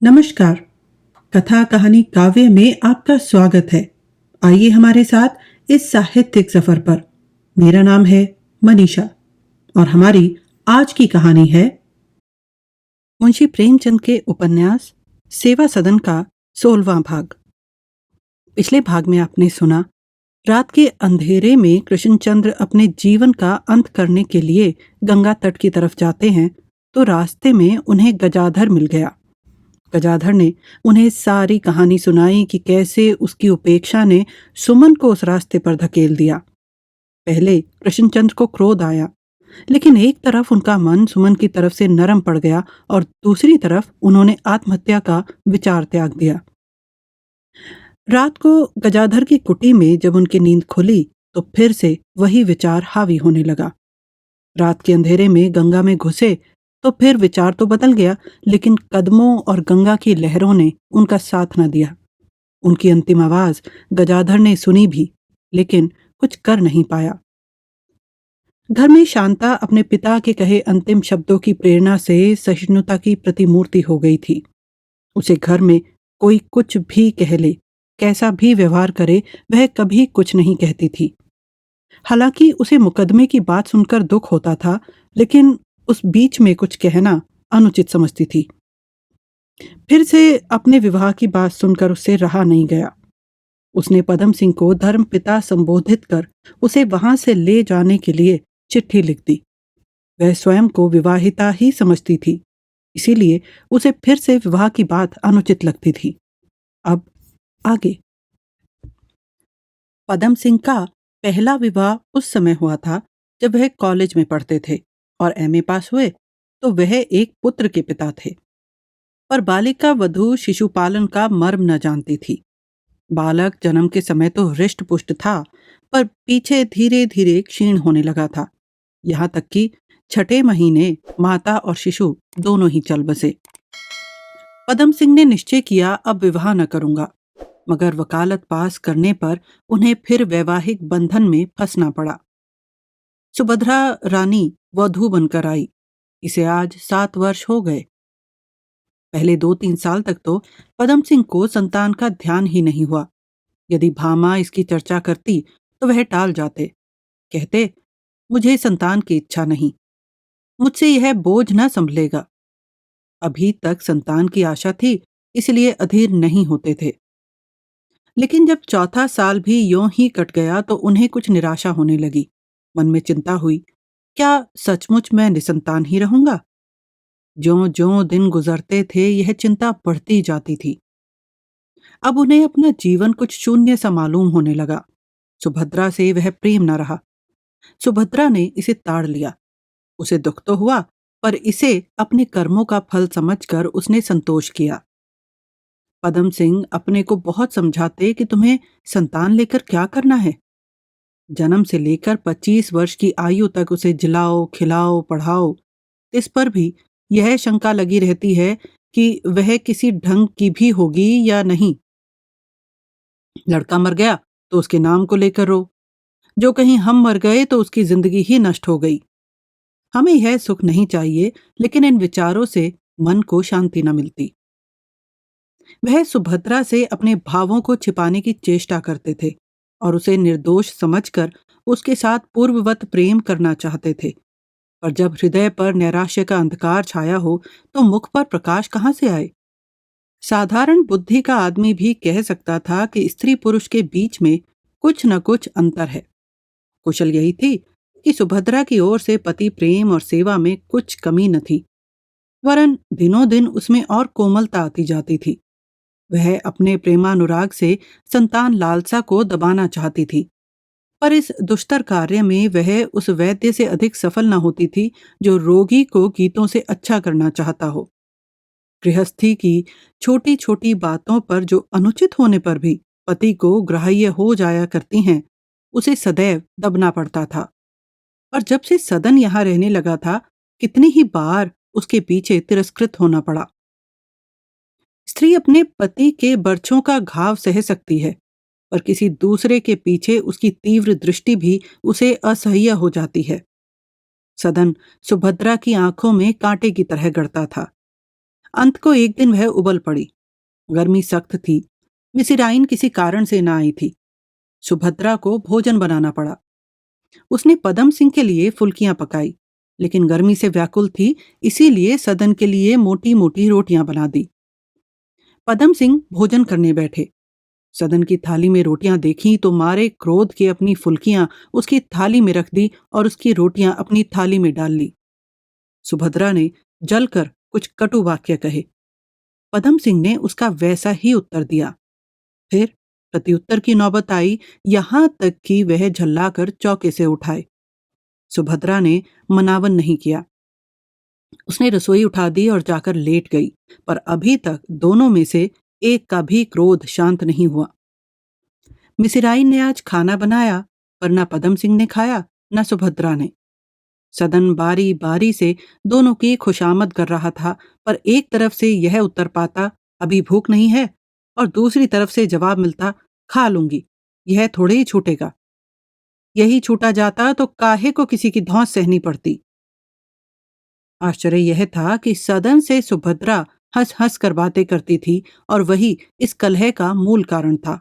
नमस्कार। कथा कहानी काव्य में आपका स्वागत है। आइए हमारे साथ इस साहित्यिक सफर पर। मेरा नाम है मनीषा और हमारी आज की कहानी है मुंशी प्रेमचंद के उपन्यास सेवा सदन का 16वां भाग। पिछले भाग में आपने सुना, रात के अंधेरे में कृष्णचंद्र अपने जीवन का अंत करने के लिए गंगा तट की तरफ जाते हैं तो रास्ते में उन्हें गजाधर मिल गया। गजाधर ने उन्हें सारी कहानी सुनाई कि कैसे उसकी उपेक्षा ने सुमन को उस रास्ते पर धकेल दिया। पहले कृष्णचंद्र को क्रोध आया, लेकिन एक तरफ उनका मन सुमन की तरफ से नरम पड़ गया और दूसरी तरफ उन्होंने आत्महत्या का विचार त्याग दिया। रात को गजाधर की कुटी में जब उनकी नींद खुली तो फिर से वही विचार हावी होने लगा। रात के अंधेरे में गंगा में घुसे तो फिर विचार तो बदल गया, लेकिन कदमों और गंगा की लहरों ने उनका साथ न दिया। उनकी अंतिम आवाज गजाधर ने सुनी भी, लेकिन कुछ कर नहीं पाया। घर में शांता अपने पिता के कहे अंतिम शब्दों की प्रेरणा से सहिष्णुता की प्रतिमूर्ति हो गई थी। उसे घर में कोई कुछ भी कह ले, कैसा भी व्यवहार करे, वह कभी कुछ नहीं कहती थी। हालांकि उसे मुकदमे की बात सुनकर दुख होता था, लेकिन उस बीच में कुछ कहना अनुचित समझती थी। फिर से अपने विवाह की बात सुनकर उससे रहा नहीं गया। उसने पदम सिंह को धर्म पिता संबोधित कर उसे वहां से ले जाने के लिए चिट्ठी लिख दी। वह स्वयं को विवाहिता ही समझती थी, इसीलिए उसे फिर से विवाह की बात अनुचित लगती थी। अब आगे। पदम सिंह का पहला विवाह उस समय हुआ था जब वह कॉलेज में पढ़ते थे और एमए पास हुए तो वह एक पुत्र के पिता थे। पर बालिका वधू शिशुपालन का मर्म न जानती थी। बालक जन्म के समय तो हृष्ट पुष्ट था, पर पीछे धीरे धीरे क्षीण होने लगा था। यहाँ तक कि छठे महीने माता और शिशु दोनों ही चल बसे। पदम सिंह ने निश्चय किया अब विवाह न करूंगा, मगर वकालत पास करने पर उन्हें फिर वैवाहिक बंधन में फंसना पड़ा। सुभद्रा रानी वधू बनकर आई। इसे आज 7 वर्ष हो गए। पहले 2-3 साल तक तो पदम सिंह को संतान का ध्यान ही नहीं हुआ। यदि भामा इसकी चर्चा करती तो वह टाल जाते, कहते मुझे संतान की इच्छा नहीं, मुझसे यह बोझ न संभलेगा। अभी तक संतान की आशा थी, इसलिए अधीर नहीं होते थे। लेकिन जब चौथा साल भी यों ही कट गया तो उन्हें कुछ निराशा होने लगी। मन में चिंता हुई, क्या सचमुच मैं निसंतान ही रहूंगा? ज्यों ज्यों दिन गुजरते थे यह चिंता बढ़ती जाती थी। अब उन्हें अपना जीवन कुछ शून्य सा मालूम होने लगा। सुभद्रा से वह प्रेम न रहा। सुभद्रा ने इसे ताड़ लिया। उसे दुख तो हुआ, पर इसे अपने कर्मों का फल समझकर उसने संतोष किया। पदम सिंह अपने को बहुत समझाते कि तुम्हें संतान लेकर क्या करना है। जन्म से लेकर 25 वर्ष की आयु तक उसे जिलाओ, खिलाओ, पढ़ाओ। इस पर भी यह शंका लगी रहती है कि वह किसी ढंग की भी होगी या नहीं। लड़का मर गया तो उसके नाम को लेकर रो, जो कहीं हम मर गए तो उसकी जिंदगी ही नष्ट हो गई। हमें यह सुख नहीं चाहिए, लेकिन इन विचारों से मन को शांति न मिलती। वह सुभद्रा से अपने भावों को छिपाने की चेष्टा करते थे और उसे निर्दोष समझकर उसके साथ पूर्ववत प्रेम करना चाहते थे। पर जब हृदय पर नैराश्य का अंधकार छाया हो तो मुख पर प्रकाश कहाँ से आए? साधारण बुद्धि का आदमी भी कह सकता था कि स्त्री पुरुष के बीच में कुछ न कुछ अंतर है। कुशल यही थी कि सुभद्रा की ओर से पति प्रेम और सेवा में कुछ कमी न थी, वरन दिनों दिन उसमें और कोमलता आती जाती थी। वह अपने प्रेमानुराग से संतान लालसा को दबाना चाहती थी, पर इस दुष्तर कार्य में वह उस वैद्य से अधिक सफल न होती थी जो रोगी को गीतों से अच्छा करना चाहता हो। गृहस्थी की छोटी छोटी बातों पर जो अनुचित होने पर भी पति को ग्राह्य हो जाया करती हैं, उसे सदैव दबना पड़ता था। और जब से सदन यहाँ रहने लगा था, कितनी ही बार उसके पीछे तिरस्कृत होना पड़ा। स्त्री अपने पति के बरछों का घाव सह सकती है, पर किसी दूसरे के पीछे उसकी तीव्र दृष्टि भी उसे असह्य हो जाती है। सदन सुभद्रा की आंखों में कांटे की तरह गड़ता था। अंत को एक दिन वह उबल पड़ी। गर्मी सख्त थी। मिसिराइन किसी कारण से ना आई थी। सुभद्रा को भोजन बनाना पड़ा। उसने पदम सिंह के लिए फुल्कियां पकाई, लेकिन गर्मी से व्याकुल थी, इसीलिए सदन के लिए मोटी मोटी रोटियां बना दी। पदम सिंह भोजन करने बैठे। सदन की थाली में रोटियां देखी तो मारे क्रोध के अपनी फुल्कियां उसकी थाली में रख दी और उसकी रोटियां अपनी थाली में डाल ली। सुभद्रा ने जलकर कुछ कटु वाक्य कहे। पदम सिंह ने उसका वैसा ही उत्तर दिया। फिर प्रत्युत्तर की नौबत आई, यहां तक कि वह झल्लाकर चौके से उठाए। सुभद्रा ने मनावन नहीं किया। उसने रसोई उठा दी और जाकर लेट गई, पर अभी तक दोनों में से एक का भी क्रोध शांत नहीं हुआ। मिसिराइन ने आज खाना बनाया, पर न पदम सिंह ने खाया न सुभद्रा ने। सदन बारी बारी से दोनों की खुशामद कर रहा था, पर एक तरफ से यह उत्तर पाता, अभी भूख नहीं है, और दूसरी तरफ से जवाब मिलता, खा लूंगी, यह थोड़े ही छूटेगा। यही छूटा जाता तो काहे को किसी की धौंस सहनी पड़ती। आश्चर्य यह था कि सदन से सुभद्रा हंस हंस कर बातें करती थी, और वही इस कलह का मूल कारण था।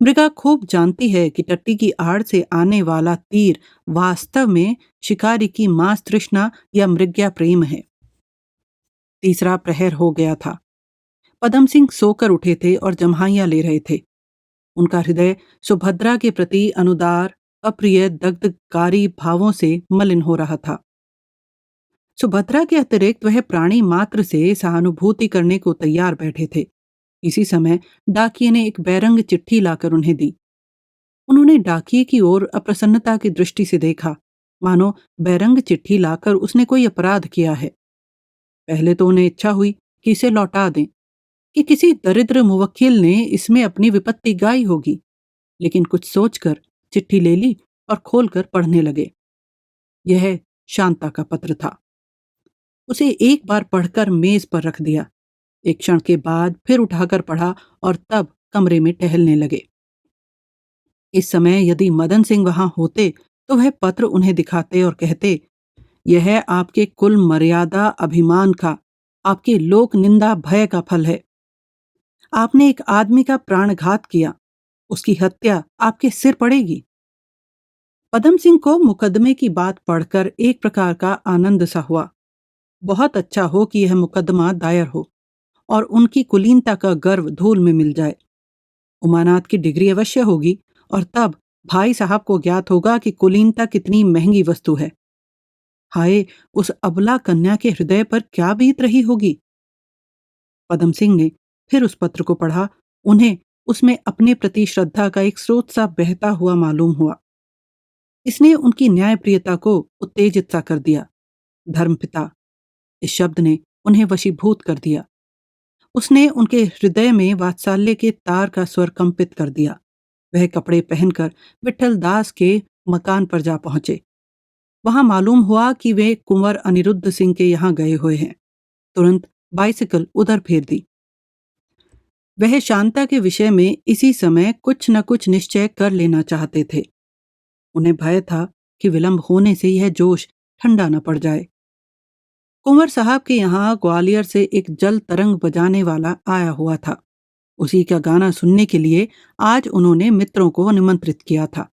मृगा खूब जानती है कि टट्टी की आड़ से आने वाला तीर वास्तव में शिकारी की मांस तृष्णा या मृग्या प्रेम है। तीसरा प्रहर हो गया था। पदम सिंह सोकर उठे थे और जम्हाइयां ले रहे थे। उनका हृदय सुभद्रा के प्रति अनुदार, अप्रिय, दग्धकारी भावों से मलिन हो रहा था। सुभद्रा के अतिरिक्त वह प्राणी मात्र से सहानुभूति करने को तैयार बैठे थे। इसी समय डाकिये ने एक बैरंग चिट्ठी लाकर उन्हें दी। उन्होंने डाकिये की ओर अप्रसन्नता की दृष्टि से देखा, मानो बैरंग चिट्ठी लाकर उसने कोई अपराध किया है। पहले तो उन्हें इच्छा हुई कि इसे लौटा दें, कि किसी दरिद्र मुवक्किल ने इसमें अपनी विपत्ति गाई होगी, लेकिन कुछ सोचकर चिट्ठी ले ली और खोलकर पढ़ने लगे। यह शांता का पत्र था। उसे एक बार पढ़कर मेज पर रख दिया। एक क्षण के बाद फिर उठाकर पढ़ा और तब कमरे में टहलने लगे। इस समय यदि मदन सिंह वहां होते तो वह पत्र उन्हें दिखाते और कहते, यह आपके कुल मर्यादा अभिमान का, आपकी लोक निंदा भय का फल है। आपने एक आदमी का प्राणघात किया, उसकी हत्या आपके सिर पड़ेगी। पदम सिंह को मुकदमे की बात पढ़कर एक प्रकार का आनंद सा हुआ। बहुत अच्छा हो कि यह मुकदमा दायर हो और उनकी कुलीनता का गर्व धूल में मिल जाए। उमानाथ की डिग्री अवश्य होगी, और तब भाई साहब को ज्ञात होगा कि कुलीनता कितनी महंगी वस्तु है। हाय, उस अबला कन्या के हृदय पर क्या बीत रही होगी। पदम सिंह ने फिर उस पत्र को पढ़ा। उन्हें उसमें अपने प्रति श्रद्धा का एक स्रोत सा बहता हुआ मालूम हुआ। इसने उनकी न्यायप्रियता को उत्तेजित सा कर दिया। धर्मपिता इस शब्द ने उन्हें वशीभूत कर दिया। उसने उनके हृदय में वात्सल्य के तार का स्वर कंपित कर दिया। वह कपड़े पहनकर विठल दास के मकान पर जा पहुंचे। वहां मालूम हुआ कि वे कुंवर अनिरुद्ध सिंह के यहाँ गए हुए हैं। तुरंत बाइसिकल उधर फेर दी। वह शांता के विषय में इसी समय कुछ न कुछ निश्चय कर लेना चाहते थे। उन्हें भय था कि विलंब होने से यह जोश ठंडा न पड़ जाए। कुंवर साहब के यहाँ ग्वालियर से एक जल तरंग बजाने वाला आया हुआ था। उसी का गाना सुनने के लिए आज उन्होंने मित्रों को निमंत्रित किया था।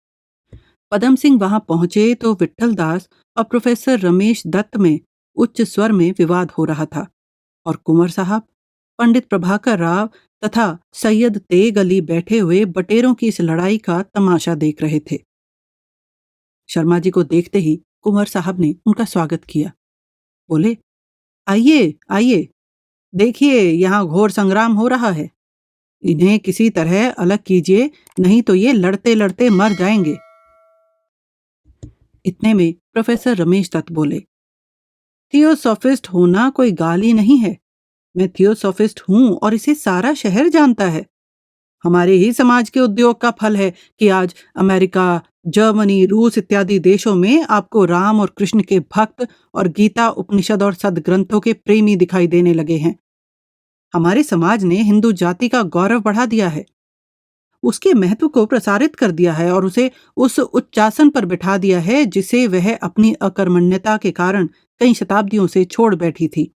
पदम सिंह वहां पहुंचे तो विठल दास और प्रोफेसर रमेश दत्त में उच्च स्वर में विवाद हो रहा था, और कुंवर साहब, पंडित प्रभाकर राव तथा सैयद तेग अली बैठे हुए बटेरों की इस लड़ाई का तमाशा देख रहे थे। शर्मा जी को देखते ही कुंवर साहब ने उनका स्वागत किया। बोले, आइए आइए, देखिए यहाँ घोर संग्राम हो रहा है। इन्हें किसी तरह अलग कीजिए, नहीं तो ये लड़ते लड़ते मर जाएंगे। इतने में प्रोफेसर रमेश दत्त बोले, थियोसॉफिस्ट होना कोई गाली नहीं है। मैं थियोसॉफिस्ट हूं और इसे सारा शहर जानता है। हमारे ही समाज के उद्योग का फल है कि आज अमेरिका, जर्मनी, रूस इत्यादि देशों में आपको राम और कृष्ण के भक्त और गीता, उपनिषद और सदग्रंथों के प्रेमी दिखाई देने लगे हैं। हमारे समाज ने हिंदू जाति का गौरव बढ़ा दिया है, उसके महत्व को प्रसारित कर दिया है और उसे उस उच्चासन पर बिठा दिया है जिसे वह अपनी अकर्मण्यता के कारण कई शताब्दियों से छोड़ बैठी थी।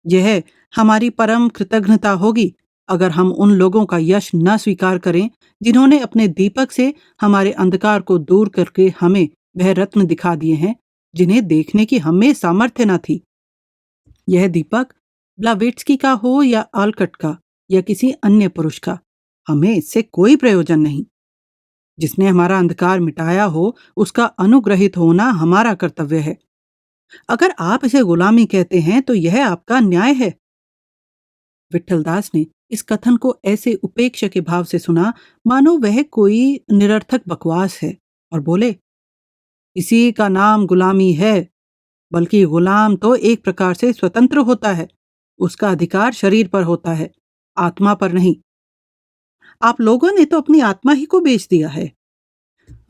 यह हमारी परम कृतज्ञता होगी अगर हम उन लोगों का यश न स्वीकार करें जिन्होंने अपने दीपक से हमारे अंधकार को दूर करके हमें वह रत्न दिखा दिए हैं जिन्हें देखने की हमें सामर्थ्य न थी। यह दीपक ब्लावेट्स्की का हो या आलकट का या किसी अन्य पुरुष का, हमें इससे कोई प्रयोजन नहीं। जिसने हमारा अंधकार मिटाया हो उसका अनुग्रहित होना हमारा कर्तव्य है। अगर आप इसे गुलामी कहते हैं तो यह आपका न्याय है। विठलदास ने इस कथन को ऐसे उपेक्षा के भाव से सुना मानो वह कोई निरर्थक बकवास है, और बोले, इसी का नाम गुलामी है। बल्कि गुलाम तो एक प्रकार से स्वतंत्र होता है, उसका अधिकार शरीर पर होता है, आत्मा पर नहीं। आप लोगों ने तो अपनी आत्मा ही को बेच दिया है।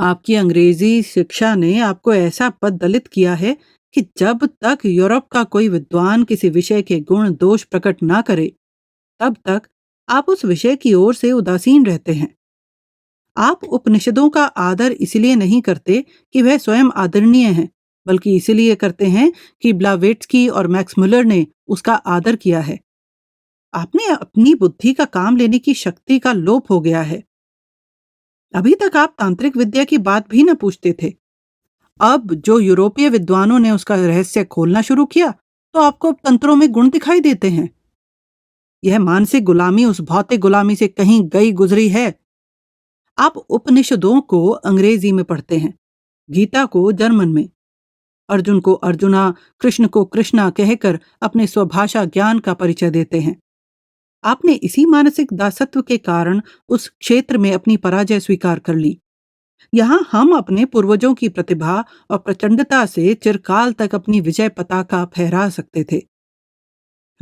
आपकी अंग्रेजी शिक्षा ने आपको ऐसा पद दलित किया है कि जब तक यूरोप का कोई विद्वान किसी विषय के गुण दोष प्रकट ना करे तब तक आप उस विषय की ओर से उदासीन रहते हैं। आप उपनिषदों का आदर इसलिए नहीं करते कि वह स्वयं आदरणीय हैं, बल्कि इसलिए करते हैं कि ब्लावेट्स्की और मैक्स मुलर ने उसका आदर किया है। आपने अपनी बुद्धि का काम लेने की शक्ति का लोप हो गया है। अभी तक आप तांत्रिक विद्या की बात भी न पूछते थे। अब जो यूरोपीय विद्वानों ने उसका रहस्य खोलना शुरू किया तो आपको तंत्रों में गुण दिखाई देते हैं। यह मानसिक गुलामी उस भौतिक गुलामी से कहीं गई गुजरी है। आप उपनिषदों को अंग्रेजी में पढ़ते हैं, गीता को जर्मन में, अर्जुन को अर्जुना, कृष्ण को कृष्णा कहकर अपने स्वभाषा ज्ञान का परिचय देते हैं। आपने इसी मानसिक दासत्व के कारण उस क्षेत्र में अपनी पराजय स्वीकार कर ली। यहाँ हम अपने पूर्वजों की प्रतिभा और प्रचंडता से चिरकाल तक अपनी विजय पताका फहरा सकते थे।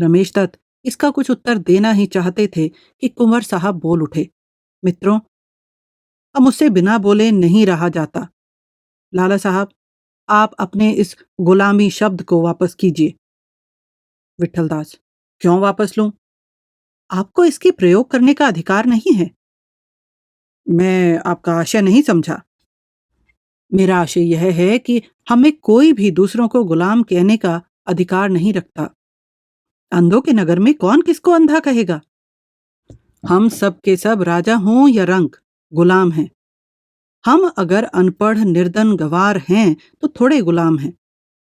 रमेश दत्त इसका कुछ उत्तर देना ही चाहते थे कि कुंवर साहब बोल उठे, मित्रों, अब मुझसे बिना बोले नहीं रहा जाता। लाला साहब, आप अपने इस गुलामी शब्द को वापस कीजिए। विठलदास, क्यों वापस लूं? आपको इसके प्रयोग करने का अधिकार नहीं है। मैं आपका आशय नहीं समझा। मेरा आशय यह है कि हमें कोई भी दूसरों को गुलाम कहने का अधिकार नहीं रखता। अंधों के नगर में कौन किसको अंधा कहेगा? हम सब के सब राजा हों या रंक, गुलाम हैं। हम अगर अनपढ़ निर्धन गवार हैं तो थोड़े गुलाम हैं।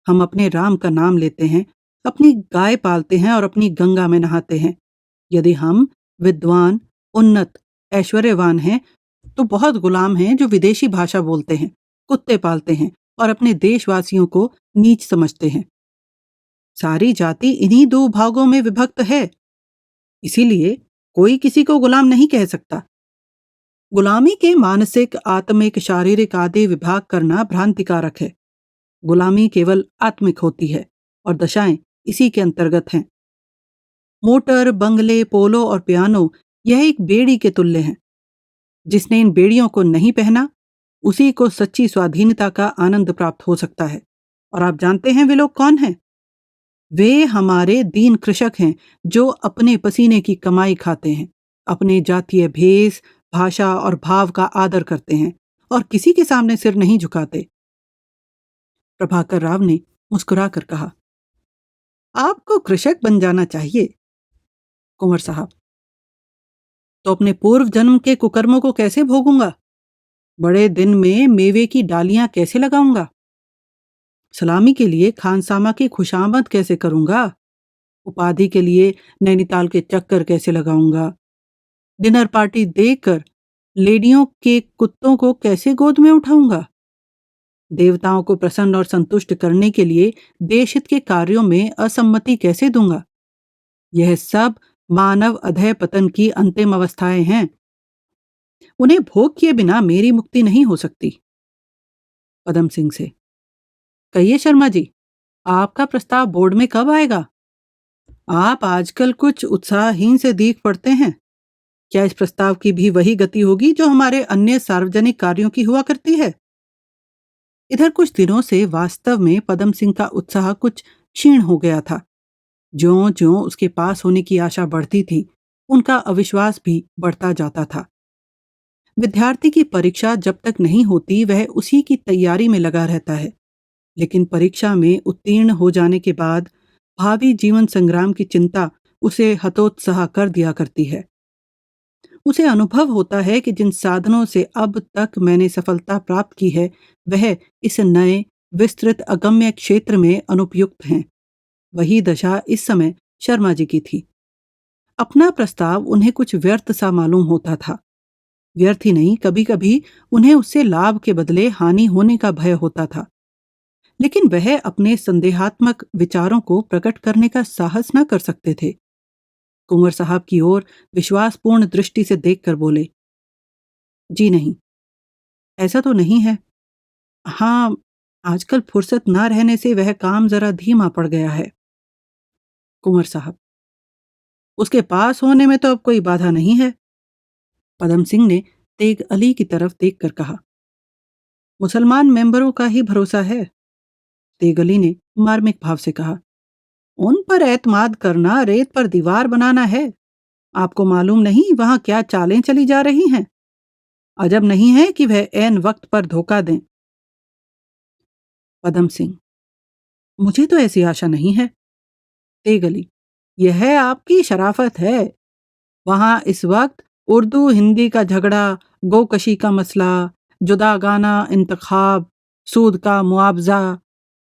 हम अपने राम का नाम लेते हैं, अपनी गाय पालते हैं और अपनी गंगा में नहाते हैं। यदि हम विद्वान, उन्नत, ऐश्वर्यवान हैं तो बहुत गुलाम हैं जो विदेशी भाषा बोलते हैं, कुत्ते पालते हैं और अपने देशवासियों को नीच समझते हैं। सारी जाति इन्हीं दो भागों में विभक्त है। इसीलिए कोई किसी को गुलाम नहीं कह सकता। गुलामी के मानसिक, आत्मिक, शारीरिक आदि विभाग करना भ्रांतिकारक है। गुलामी केवल आत्मिक होती है और दशाएं इसी के अंतर्गत हैं। मोटर, बंगले, पोलो और पियानो यह एक बेड़ी के तुल्य हैं। जिसने इन बेड़ियों को नहीं पहना उसी को सच्ची स्वाधीनता का आनंद प्राप्त हो सकता है। और आप जानते हैं वे लोग कौन हैं? वे हमारे दीन कृषक हैं जो अपने पसीने की कमाई खाते हैं, अपने जातीय भेष, भाषा और भाव का आदर करते हैं और किसी के सामने सिर नहीं झुकाते। प्रभाकर राव ने मुस्कुराकर कहा, आपको कृषक बन जाना चाहिए। कुंवर साहब, तो अपने पूर्व जन्म के कुकर्मों को कैसे भोगूंगा? बड़े दिन में मेवे की डालियां कैसे लगाऊंगा? सलामी के लिए खानसामा की खुशामद कैसे करूंगा? उपाधि के लिए नैनीताल के चक्कर कैसे लगाऊंगा? डिनर पार्टी देकर लेडियों के कुत्तों को कैसे गोद में उठाऊंगा? देवताओं को प्रसन्न और संतुष्ट करने के लिए देशहित के कार्यों में असम्मति कैसे दूंगा? यह सब मानव अधः पतन की अंतिम अवस्थाएं हैं। उन्हें भोग किए बिना मेरी मुक्ति नहीं हो सकती। पदम सिंह से, कहिए शर्मा जी, आपका प्रस्ताव बोर्ड में कब आएगा? आप आजकल कुछ उत्साहहीन से दिख पड़ते हैं। क्या इस प्रस्ताव की भी वही गति होगी जो हमारे अन्य सार्वजनिक कार्यों की हुआ करती है? इधर कुछ दिनों से वास्तव में पदम सिंह का उत्साह कुछ क्षीण हो गया था। ज्यों-ज्यों उसके पास होने की आशा बढ़ती थी, उनका अविश्वास भी बढ़ता जाता था। विद्यार्थी की परीक्षा जब तक नहीं होती वह उसी की तैयारी में लगा रहता है, लेकिन परीक्षा में उत्तीर्ण हो जाने के बाद भावी जीवन संग्राम की चिंता उसे हतोत्साह कर दिया करती है। उसे अनुभव होता है कि जिन साधनों से अब तक मैंने सफलता प्राप्त की है, वह इस नए, विस्तृत अगम्य क्षेत्र में अनुपयुक्त हैं। वही दशा इस समय शर्मा जी की थी। अपना प्रस्ताव उन्हें कुछ व्यर्थ सा मालूम होता था। व्यर्थ ही नहीं, कभी-कभी उन्हें उससे लाभ के बदले हानि होने का भय होता था। लेकिन वह अपने संदेहात्मक विचारों को प्रकट करने का साहस न कर सकते थे। कुंवर साहब की ओर विश्वासपूर्ण दृष्टि से देखकर बोले, जी नहीं, ऐसा तो नहीं है। हाँ, आजकल फुर्सत ना रहने से वह काम जरा धीमा पड़ गया है। कुंवर साहब, उसके पास होने में तो अब कोई बाधा नहीं है। पदम सिंह ने तेग अली की तरफ देखकर कहा, मुसलमान मेंबरों का ही भरोसा है। तेग अली ने मार्मिक भाव से कहा, उन पर एतमाद करना रेत पर दीवार बनाना है। आपको मालूम नहीं वहां क्या चालें चली जा रही हैं। अजब नहीं है कि वह ऐन वक्त पर धोखा दें। पदम सिंह, मुझे तो ऐसी आशा नहीं है। तेग अली, यह आपकी शराफत है। वहां इस वक्त उर्दू हिंदी का झगड़ा, गोकशी का मसला, जुदागाना इंतखाब, सूद का मुआवजा,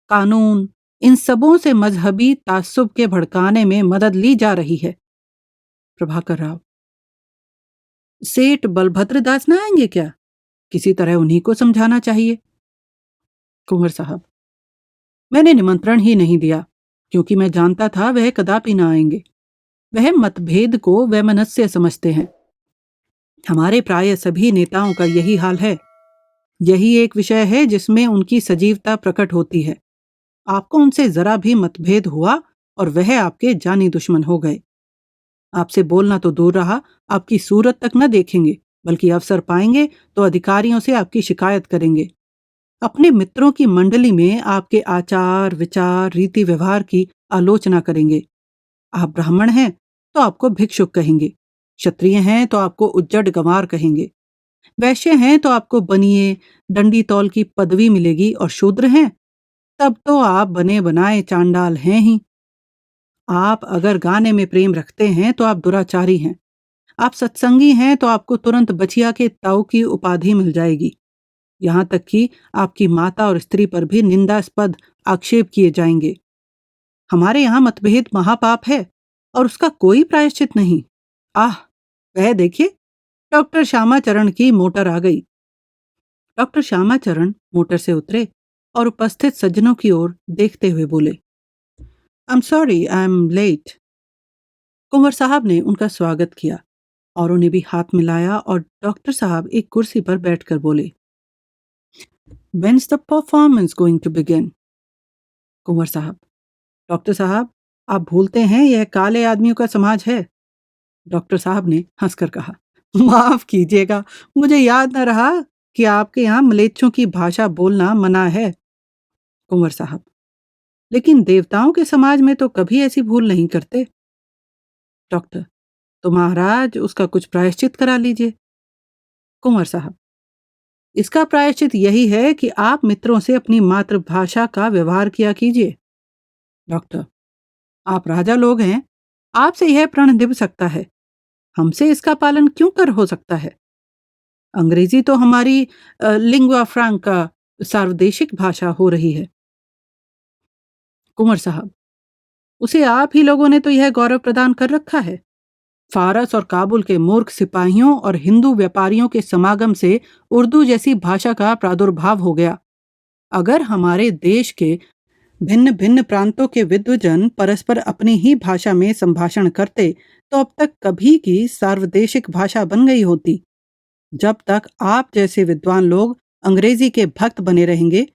कानून, इन सबों से मजहबी तास्सुब के भड़काने में मदद ली जा रही है। प्रभाकर राव, सेठ बलभद्र दास ना आएंगे क्या? किसी तरह उन्हीं को समझाना चाहिए। कुंवर साहब, मैंने निमंत्रण ही नहीं दिया, क्योंकि मैं जानता था वह कदापि ना आएंगे। वह मतभेद को वैमनस्य समझते हैं। हमारे प्राय सभी नेताओं का यही हाल है। यही एक विषय है जिसमें उनकी सजीवता प्रकट होती है। आपको उनसे जरा भी मतभेद हुआ और वह आपके जानी दुश्मन हो गए। आपसे बोलना तो दूर रहा, आपकी सूरत तक न देखेंगे, बल्कि अवसर पाएंगे तो अधिकारियों से आपकी शिकायत करेंगे। अपने मित्रों की मंडली में आपके आचार विचार रीति व्यवहार की आलोचना करेंगे। आप ब्राह्मण हैं तो आपको भिक्षुक कहेंगे, क्षत्रिय हैं तो आपको उज्जड गंवार कहेंगे, वैश्य हैं तो आपको बनिए डंडी तौल की पदवी मिलेगी, और शूद्र हैं तब तो आप बने बनाए चांडाल हैं ही। आप अगर गाने में प्रेम रखते हैं तो आप दुराचारी हैं। आप सत्संगी हैं तो आपको तुरंत बछिया के ताऊ की उपाधि मिल जाएगी। यहाँ तक कि आपकी माता और स्त्री पर भी निंदास्पद आक्षेप किए जाएंगे। हमारे यहाँ मतभेद महापाप है और उसका कोई प्रायश्चित नहीं। आह, वह देखिए, डॉक्टर श्यामाचरण की मोटर आ गई। डॉक्टर श्यामाचरण मोटर से उतरे और उपस्थित सज्जनों की ओर देखते हुए बोले, I am sorry I am late. Kunwar साहब ने उनका स्वागत किया और उन्हें भी हाथ मिलाया और डॉक्टर साहब एक कुर्सी पर बैठकर बोले, When's the performance going to begin? कुंवर साहब, डॉक्टर साहब, आप भूलते हैं यह काले आदमियों का समाज है। डॉक्टर साहब ने हंसकर कहा, माफ कीजिएगा, मुझे याद न रहा कि आपके यहाँ मलेच्छों की भाषा बोलना मना है। कुंवर साहब, लेकिन देवताओं के समाज में तो कभी ऐसी भूल नहीं करते। डॉक्टर, तो महाराज उसका कुछ प्रायश्चित करा लीजिए। कुंवर साहब, इसका प्रायश्चित यही है कि आप मित्रों से अपनी मातृभाषा का व्यवहार किया कीजिए। डॉक्टर, आप राजा लोग हैं, आपसे यह प्रण निभ सकता है, हमसे इसका पालन क्यों कर हो सकता है? अंग्रेजी तो हमारी लिंग्वा फ्रैंका सार्वदेशिक भाषा हो रही है। कुंवर साहब, उसे आप ही लोगों ने तो यह गौरव प्रदान कर रखा है। फारस और काबुल के मूर्ख सिपाहियों और हिंदू व्यापारियों के समागम से उर्दू जैसी भाषा का प्रादुर्भाव हो गया। अगर हमारे देश के भिन्न भिन्न प्रांतों के विद्वजन परस्पर अपनी ही भाषा में संभाषण करते तो अब तक कभी की सार्वदेशिक भाषा बन गई होती। जब तक आप जैसे विद्वान लोग अंग्रेजी के भक्त बने रहेंगे,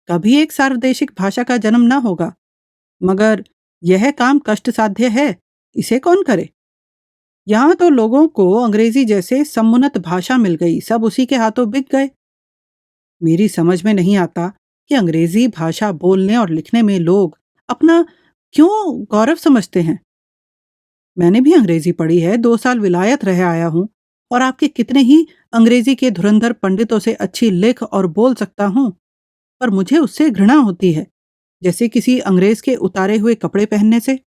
कभी एक सार्वदेशिक भाषा का जन्म न होगा। मगर यह काम कष्ट साध्य है, इसे कौन करे? यहाँ तो लोगों को अंग्रेजी जैसे समुन्नत भाषा मिल गई, सब उसी के हाथों बिक गए। मेरी समझ में नहीं आता कि अंग्रेजी भाषा बोलने और लिखने में लोग अपना क्यों गौरव समझते हैं। मैंने भी अंग्रेजी पढ़ी है, 2 साल विलायत रह आया हूं और आपके कितने ही अंग्रेजी के धुरंधर पंडितों से अच्छी लिख और बोल सकता हूं, पर मुझे उससे घृणा होती है। जैसे किसी अंग्रेज के उतारे हुए कपड़े पहनने से।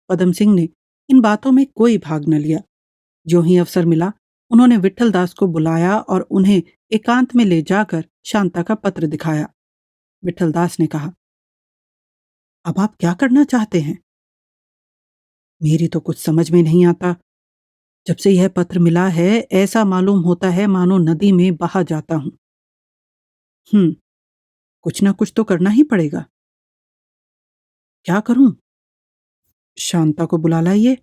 पदम सिंह ने इन बातों में कोई भाग न लिया। जो ही अवसर मिला, उन्होंने विठल दास को बुलाया और उन्हें एकांत में ले जाकर शांता का पत्र दिखाया। विठल दास ने कहा, अब आप क्या करना चाहते हैं? मेरी तो कुछ समझ में नहीं आता। जब से यह पत्र मिला है, ऐसा मालूम होता है मानो नदी में बहा जाता हूं। कुछ ना कुछ तो करना ही पड़ेगा। क्या करूं? शांता को बुला लाइए।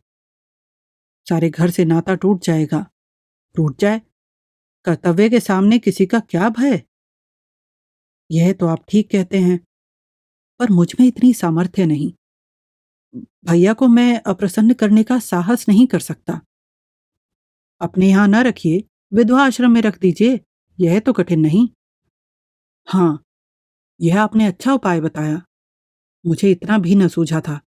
सारे घर से नाता टूट जाएगा। टूट जाए, कर्तव्य के सामने किसी का क्या भय? यह तो आप ठीक कहते हैं, पर मुझ में इतनी सामर्थ्य नहीं। भैया को मैं अप्रसन्न करने का साहस नहीं कर सकता। अपने यहां न रखिए, विधवा आश्रम में रख दीजिए। यह तो कठिन नहीं। हाँ, यह आपने अच्छा उपाय बताया। मुझे इतना भी न सूझा था।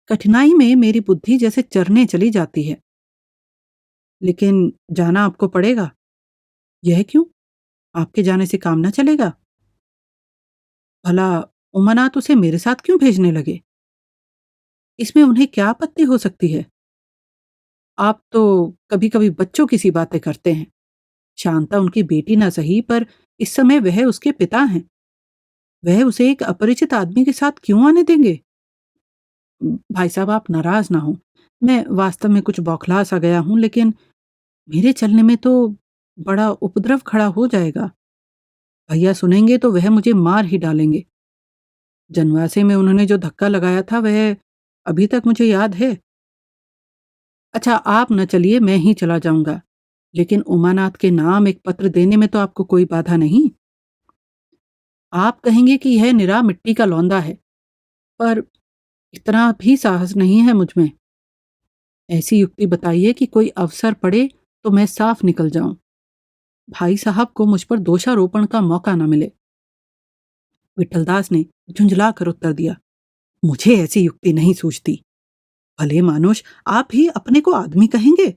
कठिनाई में मेरी बुद्धि जैसे चरने चली जाती है। लेकिन जाना आपको पड़ेगा। यह क्यों? आपके जाने से काम न चलेगा? भला उमानाथ उसे मेरे साथ क्यों भेजने लगे? इसमें उन्हें क्या आपत्ति हो सकती है? आप तो कभी-कभी बच्चों की सी बातें करते हैं। शांता उनकी बेटी ना सही, पर इस समय वह उसके पिता हैं। वह उसे एक अपरिचित आदमी के साथ क्यों आने देंगे? भाई साहब, आप नाराज ना हो। मैं वास्तव में कुछ बौखला सा गया हूं, लेकिन मेरे चलने में तो बड़ा उपद्रव खड़ा हो जाएगा। भैया सुनेंगे तो वह मुझे मार ही डालेंगे। जनवासे में उन्होंने जो धक्का लगाया था, वह अभी तक मुझे याद है। अच्छा, आप न चलिए, मैं ही चला जाऊंगा। लेकिन उमानाथ के नाम एक पत्र देने में तो आपको कोई बाधा नहीं। आप कहेंगे कि यह निरा मिट्टी का लौंदा है, पर इतना भी साहस नहीं है मुझ में। ऐसी युक्ति बताइए कि कोई अवसर पड़े तो मैं साफ निकल जाऊं। भाई साहब को मुझ पर दोषारोपण का मौका न मिले। विठलदास ने झुंझला कर उत्तर दिया, मुझे ऐसी युक्ति नहीं सूझती। भले मानुष, आप ही अपने को आदमी कहेंगे?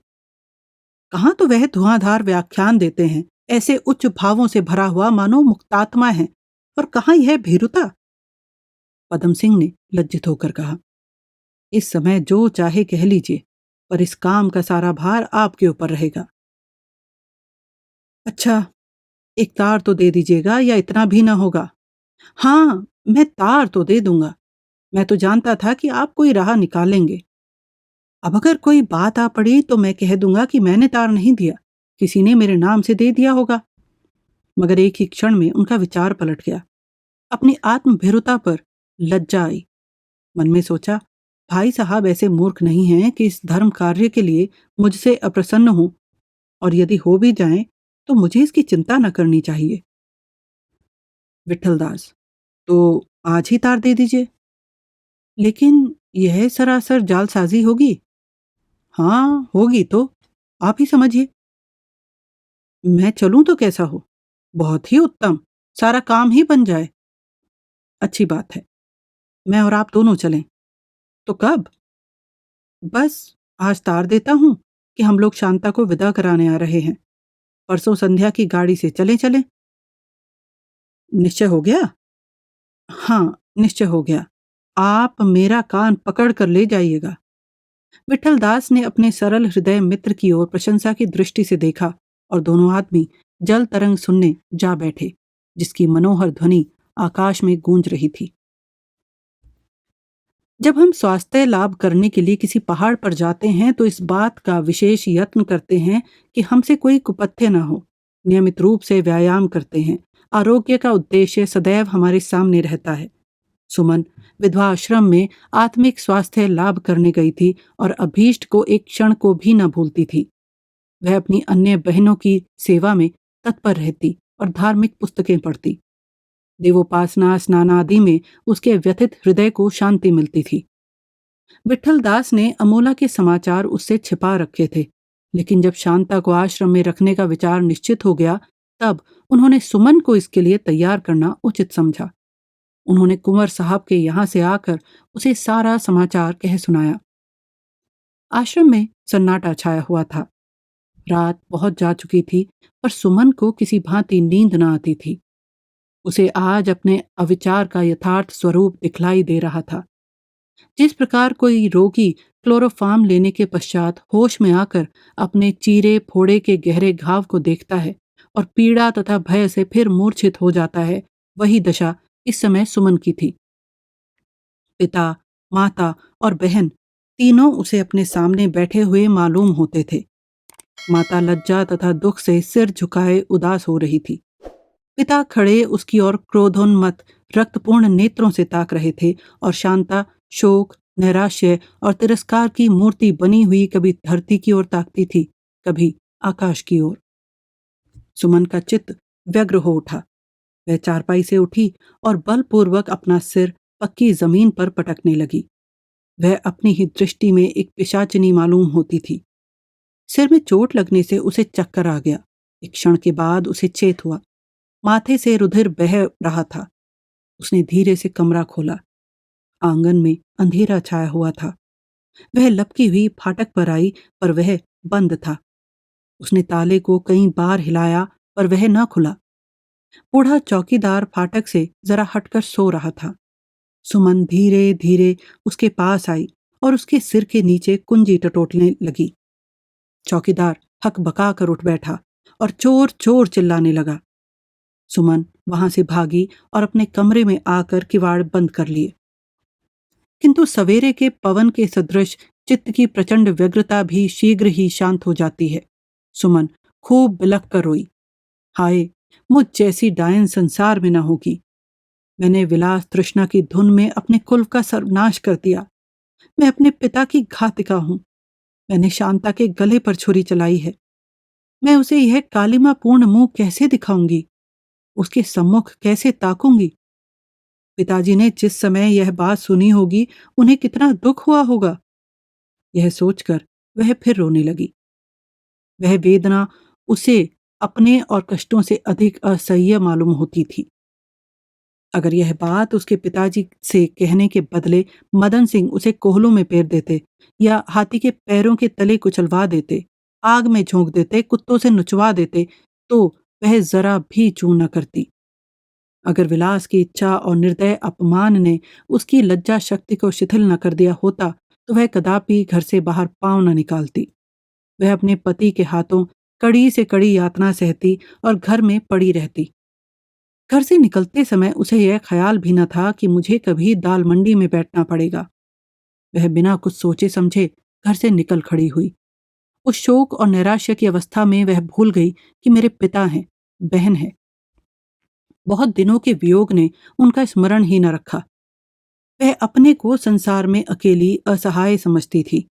कहाँ तो वह धुआंधार व्याख्यान देते हैं, ऐसे उच्च भावों से भरा हुआ मानो मुक्तात्मा है, और कहाँ यह भीरुता? पदम सिंह ने लज्जित होकर कहा, इस समय जो चाहे कह लीजिए, पर इस काम का सारा भार आपके ऊपर रहेगा। अच्छा, एक तार तो दे दीजिएगा, या इतना भी ना होगा? हाँ, मैं तार तो दे दूंगा। मैं तो जानता था कि आप कोई राह निकालेंगे। अब अगर कोई बात आ पड़ी तो मैं कह दूंगा कि मैंने तार नहीं दिया, किसी ने मेरे नाम से दे दिया होगा। मगर एक ही क्षण में उनका विचार पलट गया। अपनी आत्मभीरुता पर लज्जा आई। मन में सोचा, भाई साहब ऐसे मूर्ख नहीं हैं कि इस धर्म कार्य के लिए मुझसे अप्रसन्न हो, और यदि हो भी जाएं तो मुझे इसकी चिंता न करनी चाहिए। विठलदास, तो आज ही तार दे दीजिए। लेकिन यह सरासर जालसाजी होगी। हाँ, होगी तो आप ही समझिए। मैं चलूं तो कैसा हो? बहुत ही उत्तम, सारा काम ही बन जाए। अच्छी बात है, मैं और आप दोनों चलें। तो कब? बस आज तार देता हूं कि हम लोग शांता को विदा कराने आ रहे हैं। परसों संध्या की गाड़ी से चले चलें। निश्चय हो गया? हाँ, निश्चय हो गया। आप मेरा कान पकड़ कर ले जाइएगा। विठल दास ने अपने सरल हृदय मित्र की ओर प्रशंसा की दृष्टि से देखा, और दोनों आदमी जल तरंग सुनने जा बैठे, जिसकी मनोहर ध्वनि आकाश में गूंज रही थी। जब हम स्वास्थ्य लाभ करने के लिए किसी पहाड़ पर जाते हैं तो इस बात का विशेष यत्न करते हैं कि हमसे कोई कुपथ्य न हो। नियमित रूप से व्यायाम करते हैं। आरोग्य का उद्देश्य सदैव हमारे सामने रहता है। सुमन विधवा आश्रम में आत्मिक स्वास्थ्य लाभ करने गई थी, और अभीष्ट को एक क्षण को भी न भूलती थी। वह अपनी अन्य बहनों की सेवा में तत्पर रहती और धार्मिक पुस्तकें पढ़ती। देवोपासना स्नान आदि में उसके व्यथित हृदय को शांति मिलती थी। विठल दास ने अमोला के समाचार उससे छिपा रखे थे, लेकिन जब शांता को आश्रम में रखने का विचार निश्चित हो गया, तब उन्होंने सुमन को इसके लिए तैयार करना उचित समझा। उन्होंने कुंवर साहब के यहाँ से आकर उसे सारा समाचार कह सुनाया। आश्रम में सन्नाटा छाया हुआ था। रात बहुत जा चुकी थी, पर सुमन को किसी भांति नींद न आती थी। उसे आज अपने अविचार का यथार्थ स्वरूप दिखलाई दे रहा था। जिस प्रकार कोई रोगी क्लोरोफार्म लेने के पश्चात होश में आकर अपने चीरे फोड़े के गहरे घाव को देखता है और पीड़ा तथा भय से फिर मूर्छित हो जाता है, वही दशा इस समय सुमन की थी। पिता, माता और बहन तीनों उसे अपने सामने बैठे हुए मालूम होते थे। माता लज्जा तथा दुख से सिर झुकाए उदास हो रही थी। पिता खड़े उसकी ओर क्रोधोन्मत्त रक्तपूर्ण नेत्रों से ताक रहे थे और शांता शोक, नैराश्य और तिरस्कार की मूर्ति बनी हुई कभी धरती की ओर ताकती थी, कभी आकाश की ओर। सुमन का चित्त व्यग्र हो उठा। वह चारपाई से उठी और बलपूर्वक अपना सिर पक्की जमीन पर पटकने लगी। वह अपनी ही दृष्टि में एक पिशाचिनी मालूम होती थी। सिर में चोट लगने से उसे चक्कर आ गया। एक क्षण के बाद उसे चेत हुआ। माथे से रुधिर बह रहा था। उसने धीरे से कमरा खोला। आंगन में अंधेरा छाया हुआ था। वह लपकी हुई फाटक पर आई, पर वह बंद था। उसने ताले को कई बार हिलाया, पर वह न खुला। बूढ़ा चौकीदार फाटक से जरा हटकर सो रहा था। सुमन धीरे धीरे उसके पास आई और उसके सिर के नीचे कुंजी टटोलने लगी। चौकीदार हकबका कर उठ बैठा और चोर चोर चिल्लाने लगा। सुमन वहां से भागी और अपने कमरे में आकर किवाड़ बंद कर लिए। किंतु सवेरे के पवन के सदृश चित्त की प्रचंड व्यग्रता भी शीघ्र ही शांत हो जाती है। सुमन खूब बिलख कर रोई। हाय, मुझ जैसी डायन संसार में न होगी। मैंने विलास तृष्णा की धुन में अपने कुल का सर्वनाश कर दिया। मैं अपने पिता की घातिका हूं। मैंने शांता के गले पर छुरी चलाई है। मैं उसे यह कालिमापूर्ण मुंह कैसे दिखाऊंगी? उसके सम्मुख कैसे ताकूंगी? पिताजी ने जिस समय यह बात सुनी होगी, उन्हें कितना दुख हुआ होगा। यह सोचकर वह फिर रोने लगी। वह वेदना उसे अपने और कष्टों से अधिक असह्य मालूम होती थी। अगर यह बात उसके पिताजी से कहने के बदले मदन सिंह उसे कोहलों में पेर देते या हाथी के पैरों के तले कुचलवा देते, आग में झोंक देते, कुत्तों से नुचवा देते, तो वह जरा भी चूं न करती। अगर विलास की इच्छा और निर्दय अपमान ने उसकी लज्जा शक्ति को शिथिल न कर दिया होता, तो वह कदापि घर से बाहर पांव न निकालती। वह अपने पति के हाथों कड़ी से कड़ी यातना सहती और घर में पड़ी रहती। घर से निकलते समय उसे यह ख्याल भी न था कि मुझे कभी दाल मंडी में बैठना पड़ेगा। वह बिना कुछ सोचे समझे घर से निकल खड़ी हुई। उस शोक और नैराश्य की अवस्था में वह भूल गई कि मेरे पिता हैं, बहन है। बहुत दिनों के वियोग ने उनका स्मरण ही न रखा। वह अपने को संसार में अकेली असहाय समझती थी।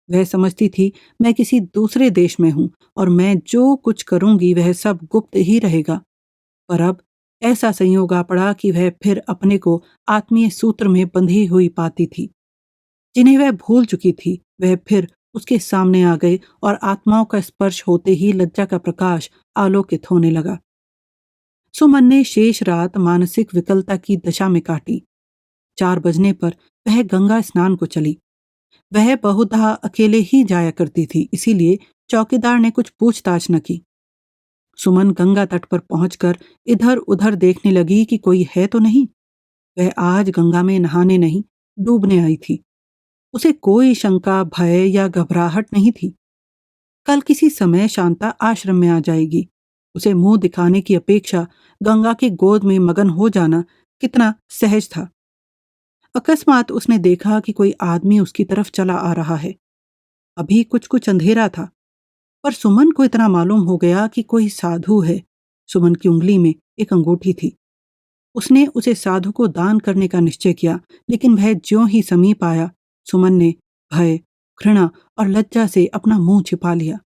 वह समझती थी मैं किसी दूसरे देश में हूं और मैं जो कुछ करूंगी वह सब गुप्त ही रहेगा। पर अब ऐसा संयोग आ पड़ा कि वह फिर अपने को आत्मीय सूत्र में बंधी हुई पाती थी। जिन्हें वह भूल चुकी थी, वह फिर उसके सामने आ गए और आत्माओं का स्पर्श होते ही लज्जा का प्रकाश आलोकित होने लगा। सुमन ने शेष रात मानसिक विकलता की दशा में काटी। 4 बजने पर वह गंगा स्नान को चली। वह बहुधा अकेले ही जाया करती थी, इसीलिए चौकीदार ने कुछ पूछताछ न की। सुमन गंगा तट पर पहुंचकर इधर उधर देखने लगी कि कोई है तो नहीं। वह आज गंगा में नहाने नहीं, डूबने आई थी। उसे कोई शंका, भय या घबराहट नहीं थी। कल किसी समय शांता आश्रम में आ जाएगी। उसे मुंह दिखाने की अपेक्षा गंगा की गोद में मगन हो जाना कितना सहज था। अकस्मात उसने देखा कि कोई आदमी उसकी तरफ चला आ रहा है। अभी कुछ कुछ अंधेरा था, पर सुमन को इतना मालूम हो गया कि कोई साधु है। सुमन की उंगली में एक अंगूठी थी। उसने उसे साधु को दान करने का निश्चय किया, लेकिन वह ज्यों ही समीप आया, सुमन ने भय, घृणा और लज्जा से अपना मुंह छिपा लिया।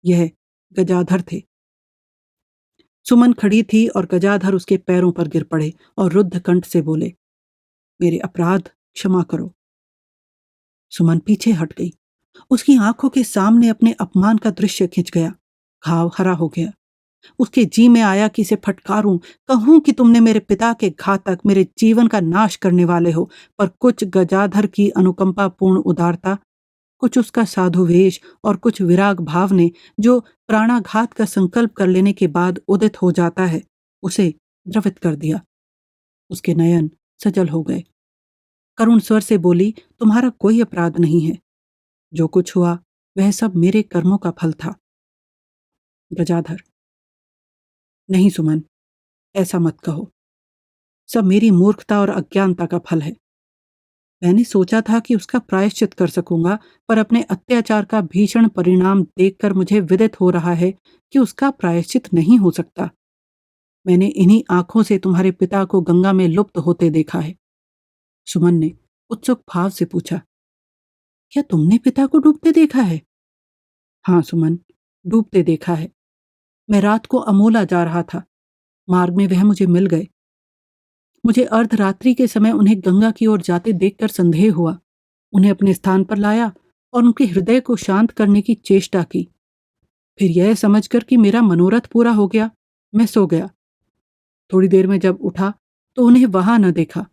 यह गजाधर थे। सुमन खड़ी थी और गजाधर उसके पैरों पर गिर पड़े और रुद्ध कंठ से बोले, मेरे अपराध क्षमा करो। सुमन पीछे हट गई। उसकी आंखों के सामने अपने अपमान का दृश्य खिंच गया। घाव हरा हो गया। उसके जी में आया कि इसे फटकारूं, कहूं कि तुमने मेरे पिता के घातक, मेरे जीवन का नाश करने वाले हो। पर कुछ गजाधर की अनुकंपापूर्ण उदारता, कुछ उसका साधु वेश और कुछ विराग भाव ने, जो प्राणाघात का संकल्प कर लेने के बाद उदित हो जाता है, उसे द्रवित कर दिया। उसके नयन सजल हो गए। करुण स्वर से बोली, तुम्हारा कोई अपराध नहीं है। जो कुछ हुआ वह सब मेरे कर्मों का फल था। गजाधर, नहीं सुमन, ऐसा मत कहो। सब मेरी मूर्खता और अज्ञानता का फल है। मैंने सोचा था कि उसका प्रायश्चित कर सकूंगा, पर अपने अत्याचार का भीषण परिणाम देखकर मुझे विदित हो रहा है कि उसका प्रायश्चित नहीं हो सकता। मैंने इन्हीं आंखों से तुम्हारे पिता को गंगा में लुप्त होते देखा है। सुमन ने उत्सुक भाव से पूछा, क्या तुमने पिता को डूबते देखा है? हाँ सुमन, डूबते देखा है। मैं रात को अमोला जा रहा था। मार्ग में वह मुझे मिल गए। मुझे अर्धरात्रि के समय उन्हें गंगा की ओर जाते देखकर संदेह हुआ। उन्हें अपने स्थान पर लाया और उनके हृदय को शांत करने की चेष्टा की। फिर यह समझकर कि मेरा मनोरथ पूरा हो गया, मैं सो गया। थोड़ी देर में जब उठा तो उन्हें वहां न देखा।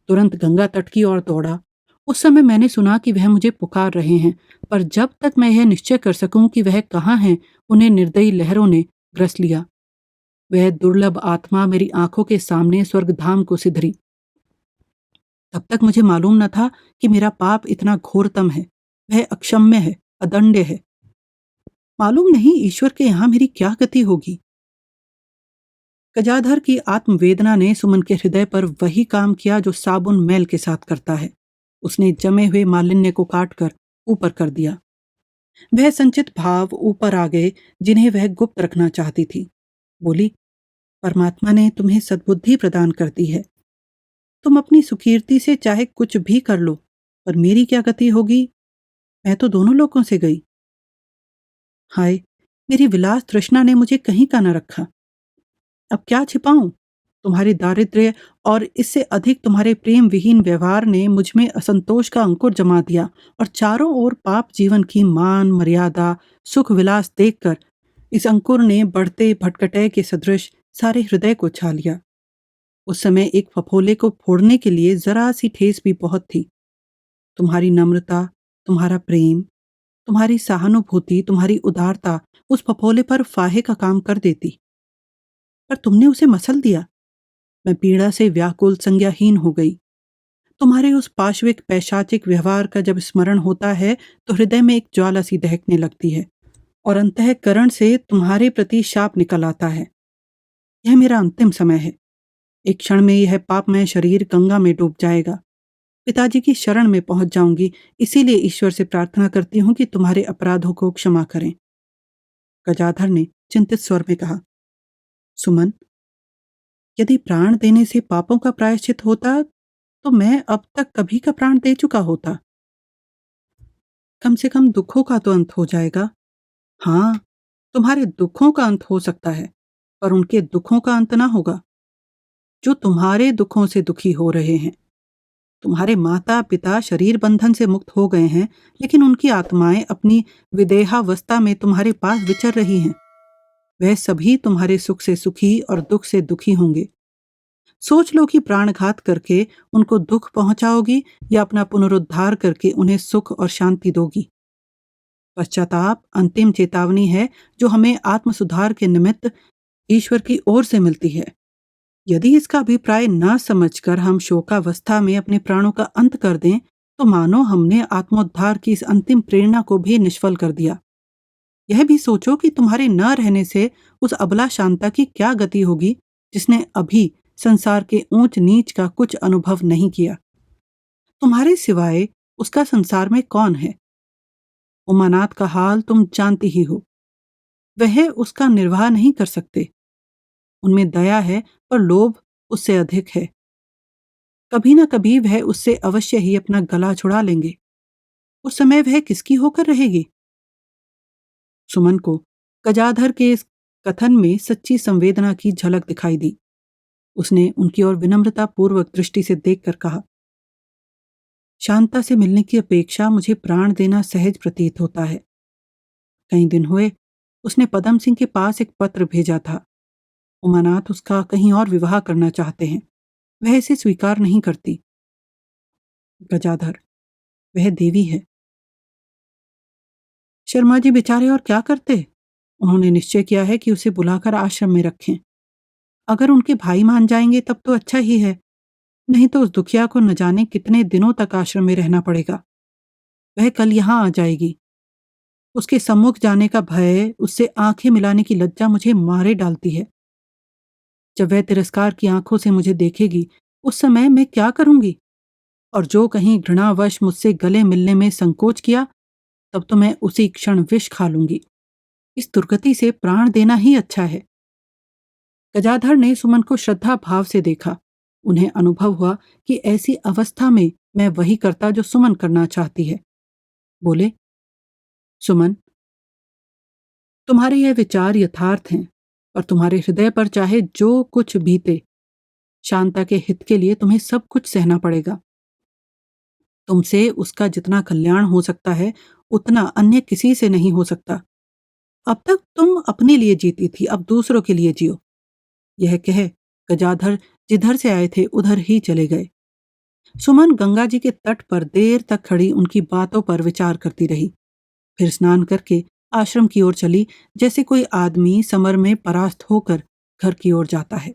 तुरंत गंगा तट की ओर दौड़ा। उस समय मैंने सुना कि वह मुझे पुकार रहे हैं, पर जब तक मैं यह निश्चय कर सकूं कि वह कहाँ हैं, उन्हें निर्दयी लहरों ने ग्रस लिया। वह दुर्लभ आत्मा मेरी आंखों के सामने स्वर्गधाम को सिधरी। तब तक मुझे मालूम न था कि मेरा पाप इतना घोरतम है, वह अक्षम्य है, अदंड्य है। मालूम नहीं ईश्वर के यहाँ मेरी क्या गति होगी। गजाधर की आत्मवेदना ने सुमन के हृदय पर वही काम किया जो साबुन मैल के साथ करता है। उसने जमे हुए मालिन्य को काटकर ऊपर कर दिया। वह संचित भाव ऊपर आ गए जिन्हें वह गुप्त रखना चाहती थी। बोली, परमात्मा ने तुम्हें सद्बुद्धि प्रदान कर दी है। तुम अपनी सुकीर्ति से चाहे कुछ भी कर लो, पर मेरी क्या गति होगी? मैं तो दोनों लोगों से गई। हाय, मेरी विलास तृष्णा ने मुझे कहीं का न रखा। अब क्या छिपाऊं? तुम्हारी दारिद्र्य और इससे अधिक तुम्हारे प्रेम विहीन व्यवहार ने मुझ में असंतोष का अंकुर जमा दिया और चारों ओर पाप जीवन की मान मर्यादा सुख विलास देखकर इस अंकुर ने बढ़ते भटकटय के सदृश सारे हृदय को छा लिया। उस समय एक फफोले को फोड़ने के लिए जरा सी ठेस भी बहुत थी। तुम्हारी नम्रता, तुम्हारा प्रेम, तुम्हारी सहानुभूति, तुम्हारी उदारता उस फफोले पर फाहे का काम कर देती, पर तुमने उसे मसल दिया। मैं पीड़ा से व्याकुल संज्ञाहीन हो गई। तुम्हारे उस पाशविक पैशाचिक व्यवहार का जब स्मरण होता है तो हृदय में एक ज्वाला सी दहकने लगती है और अंतःकरण से तुम्हारे प्रति शाप निकल आता है। यह मेरा अंतिम समय है। एक क्षण में यह पापमय शरीर गंगा में डूब जाएगा। पिताजी की शरण में पहुंच जाऊंगी। इसीलिए ईश्वर से प्रार्थना करती हूँ कि तुम्हारे अपराधों को क्षमा करें। गजाधर ने चिंतित स्वर में कहा, सुमन, यदि प्राण देने से पापों का प्रायश्चित होता तो मैं अब तक कभी का प्राण दे चुका होता। कम से कम दुखों का तो अंत हो जाएगा। हाँ, तुम्हारे दुखों का अंत हो सकता है, पर उनके दुखों का अंत ना होगा जो तुम्हारे दुखों से दुखी हो रहे हैं। तुम्हारे माता पिता शरीर बंधन से मुक्त हो गए हैं, लेकिन उनकी आत्माएं अपनी विदेहावस्था में तुम्हारे पास विचर रही हैं। वह सभी तुम्हारे सुख से सुखी और दुख से दुखी होंगे। सोच लो कि प्राणघात करके उनको दुख पहुंचाओगी या अपना पुनरुद्धार करके उन्हें सुख और शांति दोगी। पश्चाताप अंतिम चेतावनी है जो हमें आत्म सुधार के निमित्त ईश्वर की ओर से मिलती है। यदि इसका अभिप्राय न समझकर हम शोकावस्था में अपने प्राणों का अंत कर दें तो मानो हमने आत्मोद्धार की इस अंतिम प्रेरणा को भी निष्फल कर दिया। यह भी सोचो कि तुम्हारे न रहने से उस अबला शांता की क्या गति होगी जिसने अभी संसार के ऊंच नीच का कुछ अनुभव नहीं किया। तुम्हारे सिवाय उसका संसार में कौन है? उमानाथ का हाल तुम जानती ही हो। वह उसका निर्वाह नहीं कर सकते। उनमें दया है पर लोभ उससे अधिक है। कभी न कभी वह उससे अवश्य ही अपना गला छुड़ा लेंगे। उस समय वह किसकी होकर रहेगी? सुमन को गजाधर के इस कथन में सच्ची संवेदना की झलक दिखाई दी। उसने उनकी ओर विनम्रता पूर्वक दृष्टि से देखकर कहा, शांता से मिलने की अपेक्षा मुझे प्राण देना सहज प्रतीत होता है। कई दिन हुए उसने पदम सिंह के पास एक पत्र भेजा था। उमानाथ उसका कहीं और विवाह करना चाहते हैं। वह इसे स्वीकार नहीं करती। गजाधर, वह देवी है। शर्मा जी बेचारे और क्या करते? उन्होंने निश्चय किया है कि उसे बुलाकर आश्रम में रखें। अगर उनके भाई मान जाएंगे तब तो अच्छा ही है, नहीं तो उस दुखिया को न जाने कितने दिनों तक आश्रम में रहना पड़ेगा। वह कल यहाँ आ जाएगी। उसके सम्मुख जाने का भय, उससे आंखें मिलाने की लज्जा मुझे मारे डालती है। जब वह तिरस्कार की आंखों से मुझे देखेगी, उस समय मैं क्या करूंगी? और जो कहीं घृणावश मुझसे गले मिलने में संकोच किया, तब तो मैं उसी क्षण विष खा लूंगी। इस दुर्गति से प्राण देना ही अच्छा है। गजाधर ने सुमन को श्रद्धा भाव से देखा। उन्हें अनुभव हुआ कि ऐसी अवस्था में मैं वही करता जो सुमन करना चाहती है। बोले, सुमन, तुम्हारे यह विचार यथार्थ हैं, पर तुम्हारे हृदय पर चाहे जो कुछ बीते, शांता के हित के लिए तुम्हें सब कुछ सहना पड़ेगा। तुमसे उसका जितना कल्याण हो सकता है, उतना अन्य किसी से नहीं हो सकता। अब तक तुम अपने लिए जीती थी, अब दूसरों के लिए जियो। यह कह गजाधर जिधर से आए थे उधर ही चले गए। सुमन गंगा जी के तट पर देर तक खड़ी उनकी बातों पर विचार करती रही। फिर स्नान करके आश्रम की ओर चली, जैसे कोई आदमी समर में परास्त होकर घर की ओर जाता है।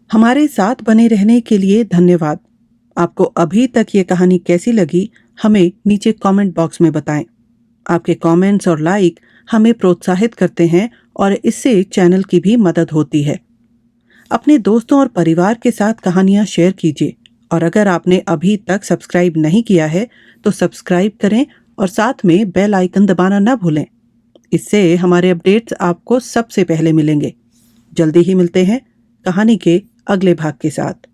हमारे साथ बने रहने के लिए धन्यवाद। आपको अभी तक ये कहानी कैसी लगी, हमें नीचे कमेंट बॉक्स में बताएं। आपके कमेंट्स और लाइक हमें प्रोत्साहित करते हैं और इससे चैनल की भी मदद होती है। अपने दोस्तों और परिवार के साथ कहानियां शेयर कीजिए, और अगर आपने अभी तक सब्सक्राइब नहीं किया है तो सब्सक्राइब करें और साथ में बेल आइकन दबाना न भूलें। इससे हमारे अपडेट्स आपको सबसे पहले मिलेंगे। जल्दी ही मिलते हैं कहानी के अगले भाग के साथ।